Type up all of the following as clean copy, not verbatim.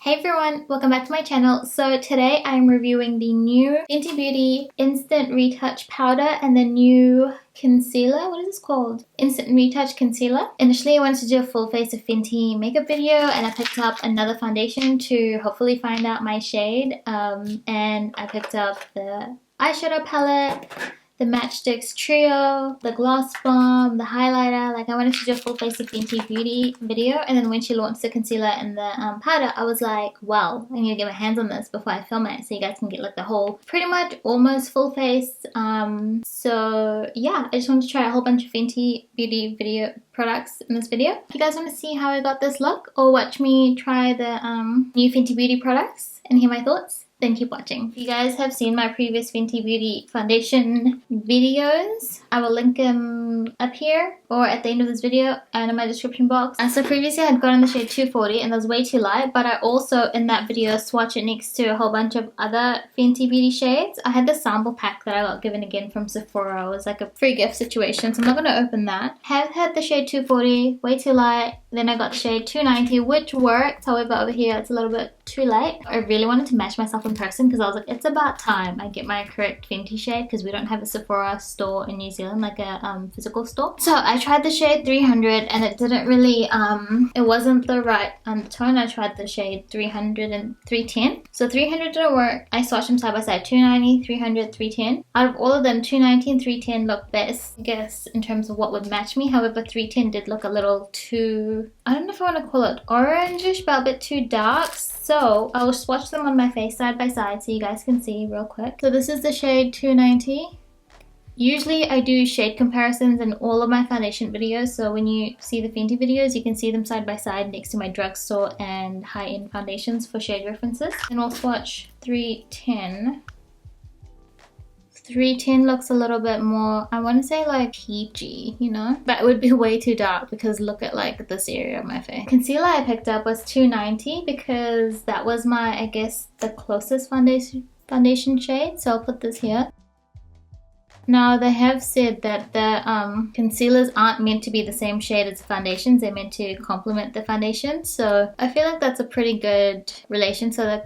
Hey everyone, welcome back to my channel. So today I'm reviewing the new Fenty Beauty Instant Retouch Powder and the new concealer. What is this called? Instant Retouch Concealer. Initially I wanted to do a full face of Fenty makeup video and I picked up another foundation to hopefully find out my shade. And I picked up the eyeshadow palette, the Matchstix Trio, the gloss bomb, the highlighter. Like, I wanted to do a full face of Fenty Beauty video, and then when she launched the concealer and the powder, I was like, well, I need to get my hands on this before I film it so you guys can get like the whole, pretty much almost full face. So yeah, I just wanted to try a whole bunch of Fenty Beauty video products in this video. If you guys want to see how I got this look or watch me try the new Fenty Beauty products and hear my thoughts, then keep watching. If you guys have seen my previous Fenty Beauty foundation videos, I will link them up here or at the end of this video and in my description box. And so previously I had gotten the shade 240 and that was way too light, but I also in that video swatched it next to a whole bunch of other Fenty Beauty shades. I had the sample pack that I got given again from Sephora. It was like a free gift situation, so I'm not going to open that. Have had the shade 240, way too light. Then I got the shade 290, which worked. However, over here it's a little bit too light. I really wanted to match myself in person because I was like, it's about time I get my correct Fenty shade because we don't have a Sephora store in New Zealand, like a physical store. So I tried the shade 300 and it didn't really, it wasn't the right tone. I tried the shade 300 and 310. So 300 didn't work. I swatched them side by side, 290, 300, 310. Out of all of them, 290 and 310 looked best, I guess, in terms of what would match me. However, 310 did look a little too, I don't know if I want to call it orangish, but a bit too dark. So I'll swatch them on my face side by side so you guys can see real quick. So this is the shade 290. Usually I do shade comparisons in all of my foundation videos, so when you see the Fenty videos you can see them side by side next to my drugstore and high-end foundations for shade references. And we'll swatch 310. 310 looks a little bit more, I want to say like peachy, you know? But it would be way too dark because look at like this area of my face. Concealer I picked up was 290 because that was my, I guess, the closest foundation shade. So I'll put this here. Now they have said that the concealers aren't meant to be the same shade as the foundations, they're meant to complement the foundation. So I feel like that's a pretty good relation. So the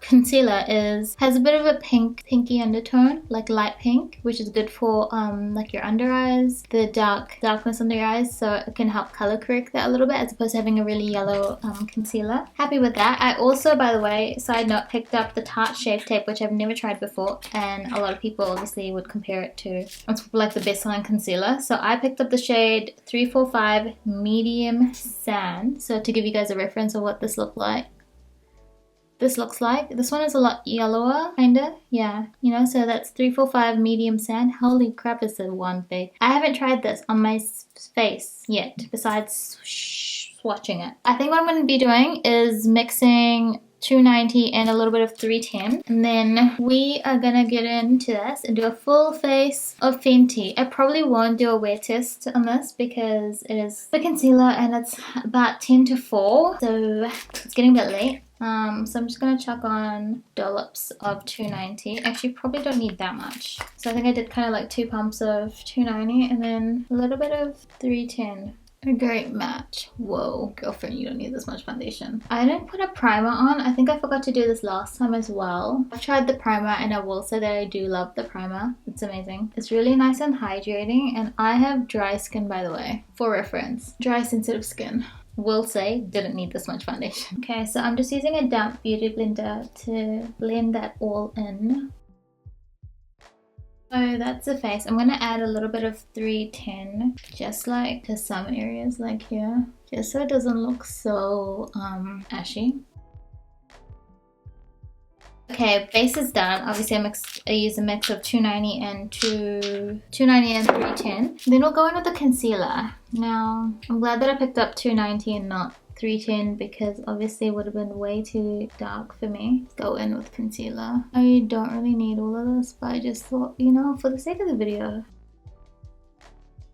concealer has a bit of a pinky undertone, like light pink, which is good for like your under eyes, the darkness under your eyes, so it can help color correct that a little bit as opposed to having a really yellow concealer. Happy with that. I also, by the way, side note, picked up the Tarte Shape Tape, which I've never tried before, and a lot of people obviously would compare it to, it's like the best selling concealer. So I picked up the shade 345 Medium Sand. So to give you guys a reference of what this looks like. This one is a lot yellower, kinda. Yeah, you know, so that's 345 Medium Sand. Holy crap, is it one big. I haven't tried this on my face yet, besides swatching it. I think what I'm going to be doing is mixing 290 and a little bit of 310, and then we are gonna get into this and do a full face of Fenty. I probably won't do a wear test on this because it is the concealer and it's about 10 to 4, so it's getting a bit late. So I'm just gonna chuck on dollops of 290. Actually, probably don't need that much. So I think I did kind of like 2 pumps of 290 and then a little bit of 310. A great match. Whoa, girlfriend, you don't need this much foundation. I didn't put a primer on. I think I forgot to do this last time as well. I tried the primer and I will say that I do love the primer. It's amazing. It's really nice and hydrating, and I have dry skin, by the way, for reference. Dry sensitive skin. Will say didn't need this much foundation. Okay, so I'm just using a damp beauty blender to blend that all in. So that's the face. I'm going to add a little bit of 310 just like to some areas like here, just so it doesn't look so ashy. Okay, base is done. Obviously I use a mix of 290 and 310. Then we'll go in with the concealer. Now I'm glad that I picked up 290 and not 310 because obviously it would have been way too dark for me. Let's go in with concealer. I don't really need all of this, but I just thought, you know, for the sake of the video,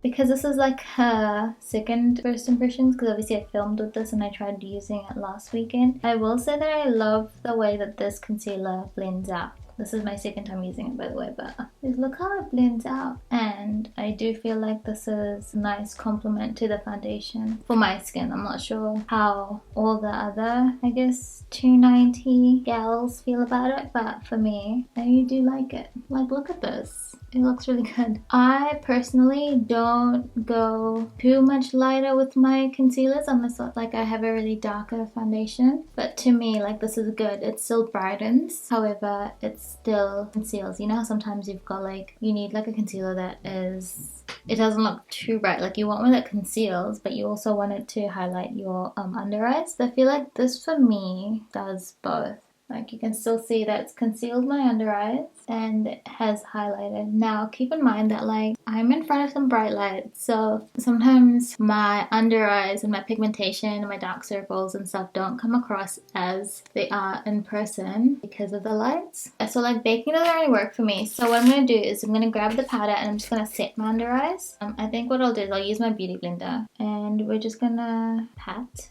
because this is like her second first impressions, because obviously I filmed with this and I tried using it last weekend. I will say that I love the way that this concealer blends out This is my second time using it, by the way, but look how it blends out. And I do feel like this is a nice complement to the foundation for my skin. I'm not sure how all the other, I guess, 290 gals feel about it, but for me, I do like it. Like, look at this. It looks really good. I personally don't go too much lighter with my concealers unless like I have a really darker foundation. But to me, like, this is good. It still brightens. However, it still conceals. You know how sometimes you've got like, you need like a concealer that is, it doesn't look too bright. Like, you want one that conceals, but you also want it to highlight your under eyes. I feel like this for me does both. Like, you can still see that it's concealed my under eyes and it has highlighted. Now, keep in mind that like I'm in front of some bright lights, so sometimes my under eyes and my pigmentation and my dark circles and stuff don't come across as they are in person because of the lights. So like baking doesn't really work for me. So what I'm going to do is I'm going to grab the powder and I'm just going to set my under eyes. I think what I'll do is I'll use my beauty blender and we're just going to pat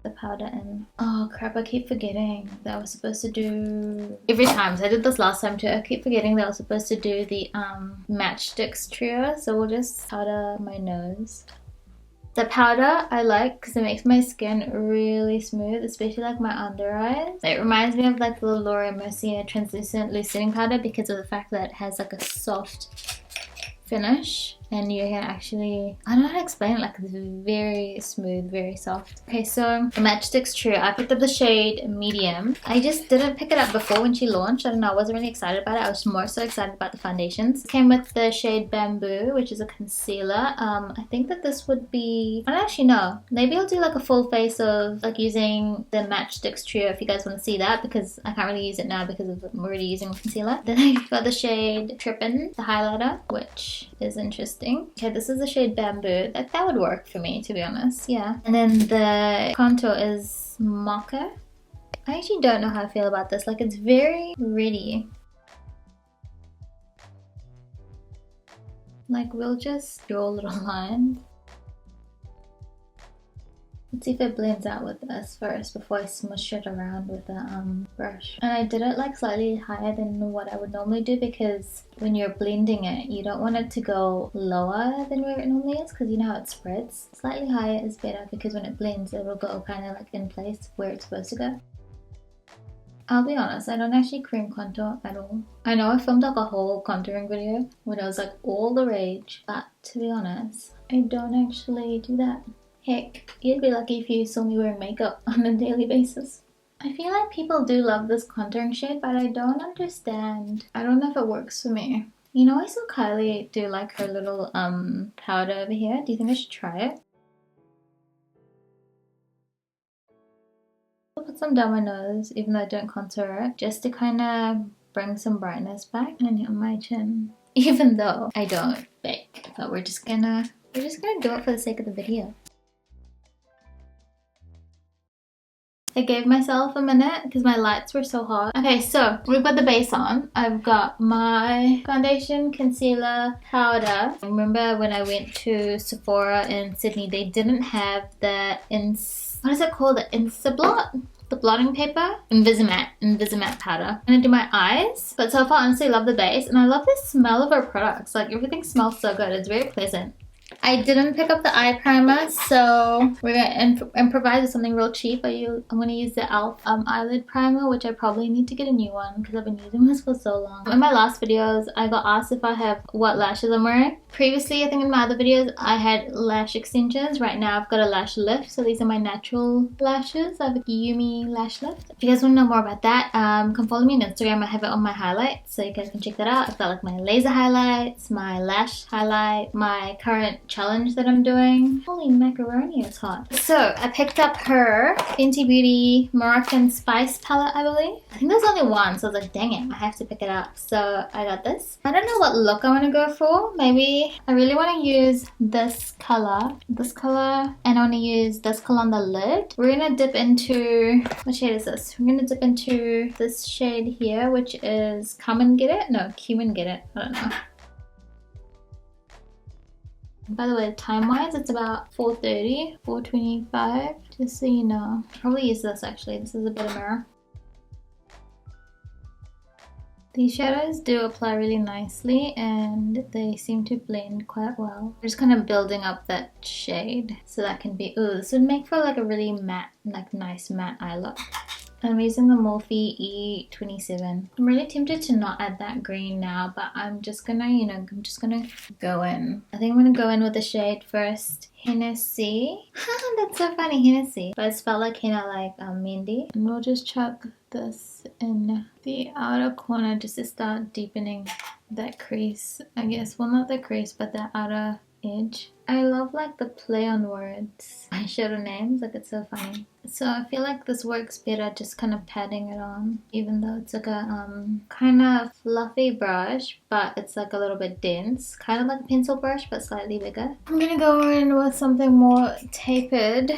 the powder in. Oh crap, I keep forgetting that I was supposed to do every time. So I did this last time too. I keep forgetting that I was supposed to do the Matchstix Trio. So we'll just powder my nose. The powder I like because it makes my skin really smooth, especially like my under eyes. It reminds me of like the Laura Mercier translucent loose setting powder because of the fact that it has like a soft finish and you can actually, I don't know how to explain it, like it's very smooth, very soft. Okay, so the Matchstix Trio, I picked up the shade medium. I just didn't pick it up before when she launched. I don't know, I wasn't really excited about it. I was more so excited about the foundations. It came with the shade Bamboo, which is a concealer. I think that this would be, I don't actually know, maybe I'll do like a full face of like using the Matchstix Trio if you guys want to see that, because I can't really use it now because I'm already using concealer. Then I've got the shade Trippin', the highlighter, which is interesting. Okay, this is the shade Bamboo. That would work for me, to be honest. Yeah. And then the contour is Mocha. I actually don't know how I feel about this. Like, it's very reddy. Like, we'll just draw little lines. Let's see if it blends out with this first before I smush it around with a brush. And I did it like slightly higher than what I would normally do because when you're blending it, you don't want it to go lower than where it normally is because you know how it spreads. Slightly higher is better because when it blends, it will go kind of like in place where it's supposed to go. I'll be honest, I don't actually cream contour at all. I know I filmed like a whole contouring video when it was like all the rage, but to be honest, I don't actually do that. Heck, you'd be lucky if you saw me wearing makeup on a daily basis. I feel like people do love this contouring shade, but I don't understand. I don't know if it works for me. You know, I saw Kylie do like her little powder over here. Do you think I should try it? I'll put some down my nose, even though I don't contour it, just to kind of bring some brightness back and on my chin. Even though I don't bake, but we're just gonna do it for the sake of the video. I gave myself a minute because my lights were so hot. Okay, so we've got the base on. I've got my foundation, concealer, powder. I remember when I went to Sephora in Sydney, they didn't have the what is it called? The Instablot? The blotting paper? Invisimatte powder. I'm gonna do my eyes. But so far, I honestly love the base and I love the smell of her products. Like, everything smells so good. It's very pleasant. I didn't pick up the eye primer, so we're going to improvise with something real cheap. I'm going to use the e.l.f. eyelid primer, which I probably need to get a new one because I've been using this for so long. In my last videos, I got asked if I have what lashes I'm wearing. Previously, I think in my other videos, I had lash extensions. Right now, I've got a lash lift, so these are my natural lashes. I have a Yumi lash lift. If you guys want to know more about that, come follow me on Instagram. I have it on my highlights, so you guys can check that out. I've got like my laser highlights, my lash highlight, my current challenge that I'm doing. Holy macaroni, it's hot. So I picked up her Fenty Beauty Moroccan Spice palette, I believe. I think there's only one, so I was like, dang it, I have to pick it up. So I got this. I don't know what look I want to go for. Maybe I really want to use this color, and I want to use this color on the lid. We're gonna dip into, what shade is this? We're gonna dip into this shade here, which is Come and Get It? No, Come and Get It. I don't know. By the way, time-wise, it's about 4:30, 4:25, just so you know. Probably use this actually. This is a better mirror. These shadows do apply really nicely and they seem to blend quite well. I'm just kind of building up that shade so that can be, ooh, this would make for like a really matte, like nice matte eye look. I'm using the Morphe E27. I'm really tempted to not add that green now, but I'm just gonna, you know, I'm just gonna go in. I think I'm gonna go in with the shade first. Hennessy. That's so funny, Hennessy. But it's spelled like henna, like Mindy. And we'll just chuck this in the outer corner just to start deepening that crease, I guess. Well, not the crease, but the outer edge. I love like the play on words. Eyeshadow names, like it's so funny. So I feel like this works better just kind of patting it on, even though it's like a kind of fluffy brush, but it's like a little bit dense, kind of like a pencil brush but slightly bigger. I'm gonna go in with something more tapered,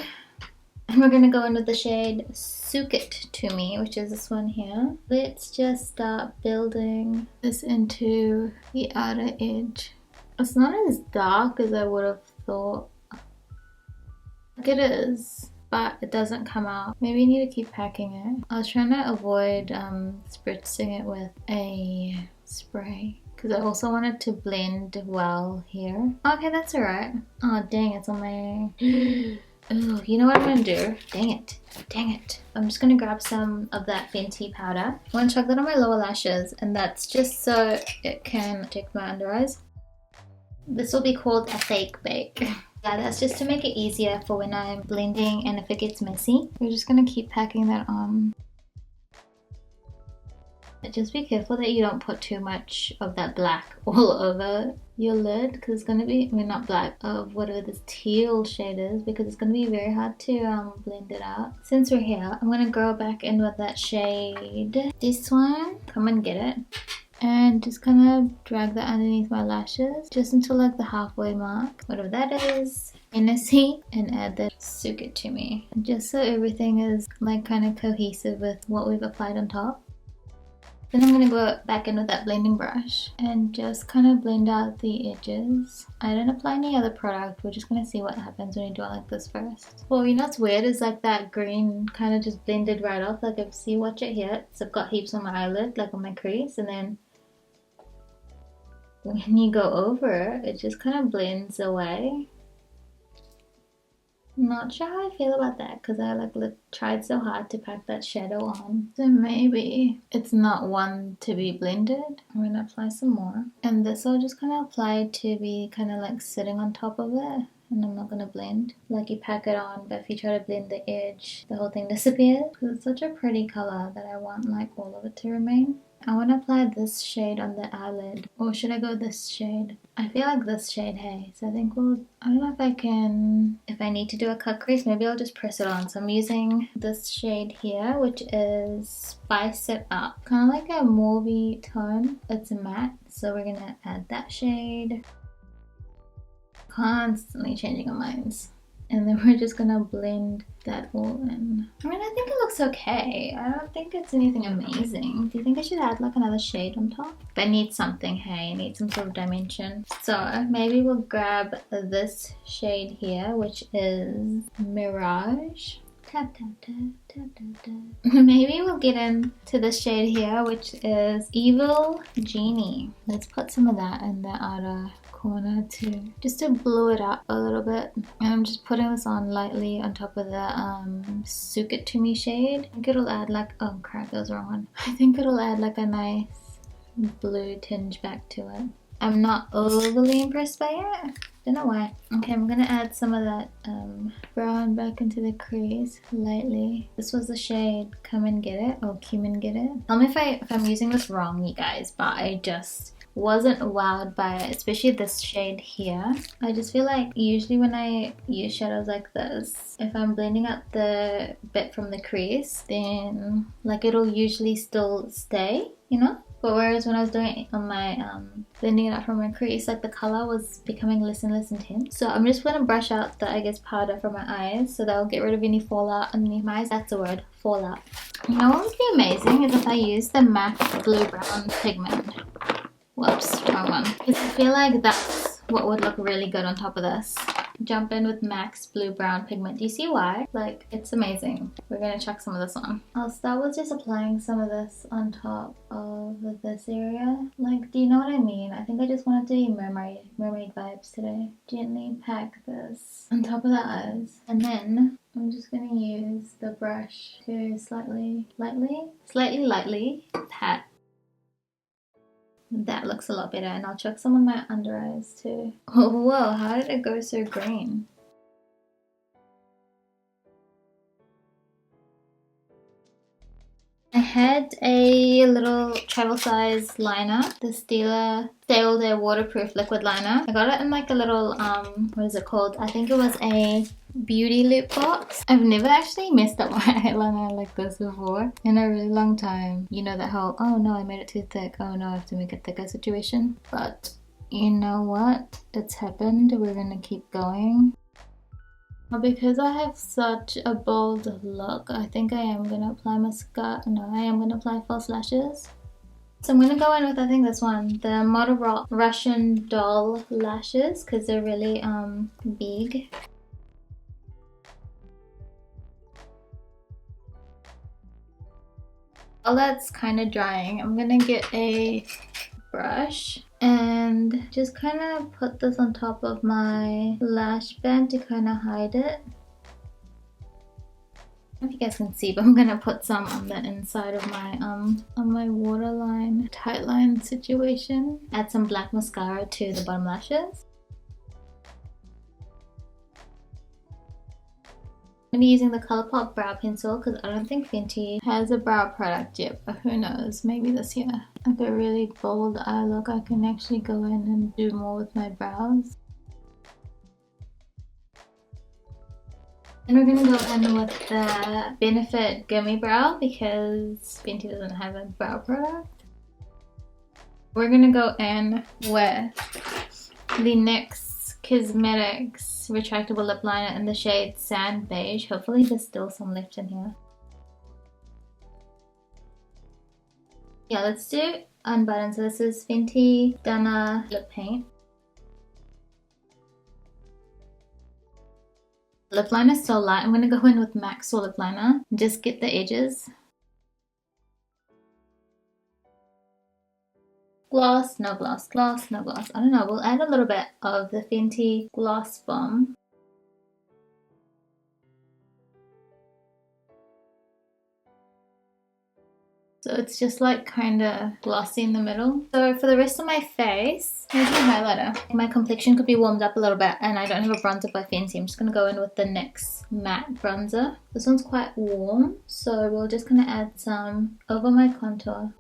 and we're gonna go in with the shade Sook It To Me, which is this one here. Let's just start building this into the outer edge. It's not as dark as I would have thought. Like it is, but it doesn't come out. Maybe I need to keep packing it. I was trying to avoid spritzing it with a spray because I also wanted to blend well here. Okay, that's alright. Oh dang, it's on my... Ooh, you know what I'm gonna do? Dang it. Dang it. I'm just gonna grab some of that Fenty powder. I want to chuck that on my lower lashes, and that's just so it can protect my under eyes. This will be called a fake bake. Yeah, that's just to make it easier for when I'm blending and if it gets messy. We're just gonna keep packing that on. Just be careful that you don't put too much of that black all over your lid, because it's gonna be, I mean not black, of whatever this teal shade is, because it's gonna be very hard to blend it out. Since we're here, I'm gonna go back in with that shade. This one, come and get it. And just kind of drag that underneath my lashes just until like the halfway mark, whatever that is. Hennessy, and add the Sook It To Me, just so everything is like kind of cohesive with what we've applied on top. Then I'm going to go back in with that blending brush and just kind of blend out the edges. I don't apply any other product, we're just going to see what happens when you do it like this first. Well, you know what's weird is like that green kind of just blended right off. Like if you watch it here, it's got heaps on my eyelid, like on my crease, and then when you go over it just kind of blends away. Not sure how I feel about that because I like tried so hard to pack that shadow on. So maybe it's not one to be blended. I'm gonna apply some more. And this I'll just kind of apply to be kind of like sitting on top of it. And I'm not gonna blend. Like you pack it on, but if you try to blend the edge, the whole thing disappears. Because it's such a pretty color that I want like all of it to remain. I want to apply this shade on the eyelid. Or should I go this shade? I feel like this shade, hey. So I think we'll... I don't know if I can... If I need to do a cut crease, maybe I'll just press it on. So I'm using this shade here, which is Spice It Up. Kind of like a mauvey tone. It's a matte. So we're going to add that shade. Constantly changing our minds. And then we're just gonna blend that all in. I mean, I think it looks okay. I don't think it's anything amazing. Do you think I should add like another shade on top? But I need something, hey, I need some sort of dimension. So maybe we'll grab this shade here, which is Mirage. Tap, tap, tap, tap, tap, tap. Maybe we'll get into this shade here, which is Evil Genie. Let's put some of that in the outer corner too, just to blow it up a little bit. And I'm just putting this on lightly on top of the Sook It To Me shade. I think it'll add like, oh crap, that was the wrong one. I think it'll add like a nice blue tinge back to it. I'm not overly impressed by it. Don't know why. Okay, I'm gonna add some of that brown back into the crease lightly. This was the shade Come and Get It, or Cumin Get It. Tell me if I'm using this wrong, you guys, but I just wasn't wowed by it, especially this shade here. I just feel like usually when I use shadows like this, if I'm blending out the bit from the crease, then like it'll usually still stay, you know? But whereas when I was doing it on my blending it out from my crease, like the color was becoming less and less intense. So I'm just gonna brush out the, I guess, powder from my eyes, so that will get rid of any fallout underneath my eyes. That's the word, fallout. You know what would be amazing is if I use the MAC Blue Brown pigment. Whoops, wrong one. Because I feel like that's what would look really good on top of this. jump in with MAC's Blue Brown Pigment. Do you see why? Like, it's amazing. We're gonna chuck some of this on. I'll start with just applying some of this on top of this area. Like, do you know what I mean? I think I just wanted to be mermaid vibes today. Gently pack this on top of the eyes. And then I'm just gonna use the brush to slightly lightly pat. That looks a lot better, and I'll chuck some on my under eyes too. Oh whoa, how did it go so green? I had a little travel size liner, the Stila Stay All Day Waterproof Liquid Liner. I got it in like a little, what is it called? I think it was a beauty lip box. I've never actually messed up my eyeliner like this before in a really long time. You know that whole, oh no, I made it too thick, oh no, I have to make it thicker situation. But you know what? It's happened. We're gonna keep going. Because I have such a bold look, I think I am gonna apply mascara. No, I am gonna apply false lashes. So I'm gonna go in with, I think this one, the Model Russian Doll lashes, because they're really big. While that's kind of drying, I'm gonna get a brush and just kind of put this on top of my lash band to kind of hide it. I don't know if you guys can see, but I'm gonna put some on the inside of my on my waterline tight line situation. Add some black mascara to the bottom lashes. I'm gonna be using the Colourpop brow pencil because I don't think Fenty has a brow product yet, but who knows, maybe this year. Like a really bold eye look, I can actually go in and do more with my brows. And we're gonna go in with the Benefit Gummy Brow because Fenty doesn't have a brow product. We're gonna go in with the NYX Cosmetics retractable lip liner in the shade Sand Beige. Hopefully there's still some left in here. Yeah, let's do unbutton. So this is Fenty Stunner lip paint. Lip liner is so light. I'm gonna go in with MAC's lip liner and just get the edges. Gloss, no gloss, gloss, no gloss. I don't know, we'll add a little bit of the Fenty Gloss Bomb. So it's just like kind of glossy in the middle. So for the rest of my face, here's my highlighter. My complexion could be warmed up a little bit and I don't have a bronzer by Fenty. I'm just going to go in with the NYX matte bronzer. This one's quite warm, so we're just going to add some over my contour,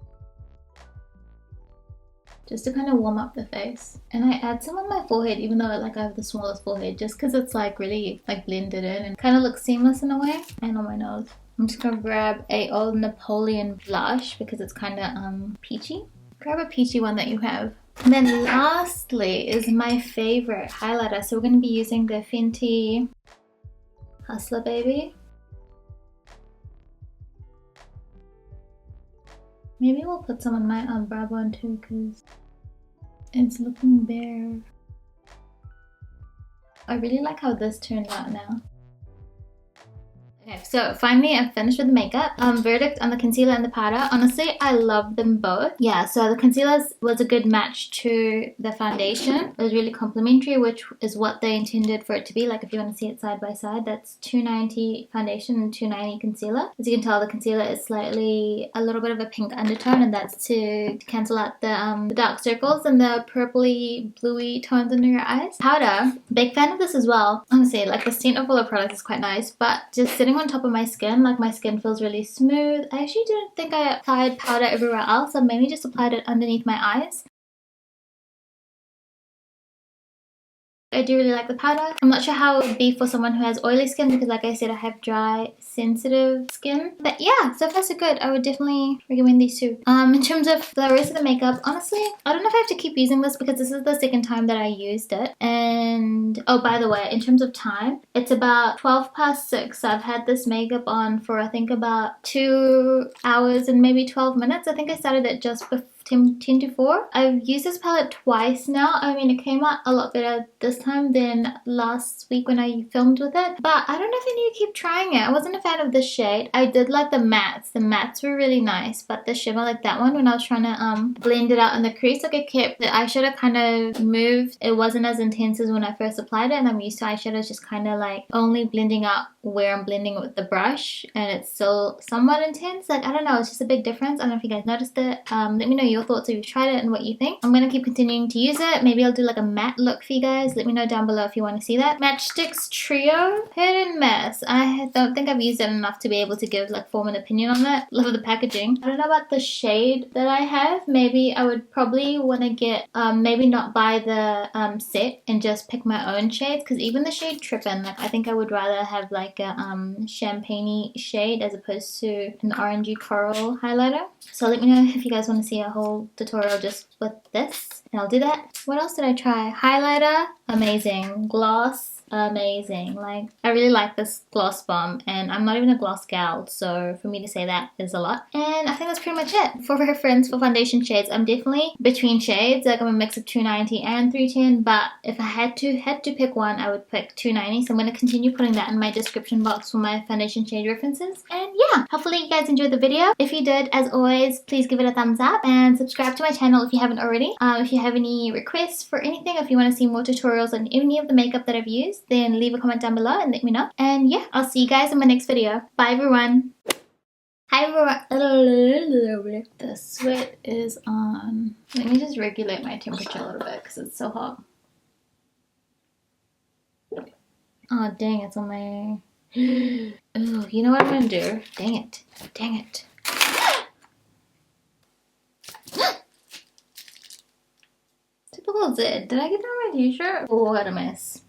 just to kind of warm up the face. And I add some on my forehead, even though like I have the smallest forehead, just because it's like really like blended in and kind of looks seamless in a way. And on my nose. I'm just gonna grab a Old Napoleon blush because it's kind of peachy. Grab a peachy one that you have. And then lastly is my favorite highlighter. So we're gonna be using the Fenty Hustler Baby. Maybe we'll put some on my brow bone too because it's looking bare. I really like how this turned out now. Okay, so finally I've finished with the makeup. Verdict on the concealer and the powder. Honestly, I love them both. Yeah, so the concealer was a good match to the foundation. It was really complimentary, which is what they intended for it to be. Like if you want to see it side by side, that's $2.90 foundation and $2.90 concealer. As you can tell, the concealer is slightly a little bit of a pink undertone, and that's to cancel out the dark circles and the purpley bluey tones under your eyes. Powder, big fan of this as well. Honestly, like the scent of all the products is quite nice, but just sitting on top of my skin, like my skin feels really smooth. I actually didn't think I applied powder everywhere else. I mainly just applied it underneath my eyes. I do really like the powder. I'm not sure how it would be for someone who has oily skin because like I said, I have dry, sensitive skin. But yeah, so far so good. I would definitely recommend these two. In terms of the rest of the makeup, honestly, I don't know if I have to keep using this because this is the second time that I used it. And oh, by the way, in terms of time, it's about 6:12. So I've had this makeup on for I think about 2 hours and maybe 12 minutes. I think I started it just before 10 to 4. I've used this palette twice now. I mean, it came out a lot better this time than last week when I filmed with it. But I don't know if I need to keep trying it. I wasn't a fan of this shade. I did like the mattes. The mattes were really nice. But the shimmer, like that one, when I was trying to blend it out in the crease, like it kept, the eyeshadow kind of moved. It wasn't as intense as when I first applied it. And I'm used to eyeshadows just kind of like only blending out where I'm blending it with the brush. And it's still somewhat intense. Like, I don't know. It's just a big difference. I don't know if you guys noticed it. Let me know your thoughts if you've tried it and what you think. I'm gonna keep continuing to use it. Maybe I'll do like a matte look for you guys. Let me know down below if you want to see that. Matchstix Trio, Hit and Miss. I don't think I've used it enough to be able to give like form an opinion on it. Love the packaging. I don't know about the shade that I have. Maybe I would probably want to get maybe not buy the set and just pick my own shades, because even the shade Trippin', like I think I would rather have like a champagne-y shade as opposed to an orangey coral highlighter. So let me know if you guys want to see a whole tutorial just with this, and I'll do that. What else did I try? Highlighter, amazing. Gloss, amazing. Like, I really like this gloss bomb, and I'm not even a gloss gal, so for me to say that is a lot. And I think that's pretty much it. For reference, for foundation shades, I'm definitely between shades. Like, I'm a mix of 290 and 310, but if I had to pick one, I would pick 290. So I'm going to continue putting that in my description box for my foundation shade references. And yeah, hopefully you guys enjoyed the video. If you did, as always, please give it a thumbs up and subscribe to my channel if you haven't already. If you have any requests for anything, if you want to see more tutorials on any of the makeup that I've used, then leave a comment down below and let me know. And yeah, I'll see you guys in my next video. Bye everyone. Hi everyone. The sweat is on. Let me just regulate my temperature a little bit because it's so hot. Oh dang, it's on my... Ooh, you know what I'm gonna do? Dang it. Dang it. Typical Zed. Did I get that on my t-shirt? Oh, what a mess.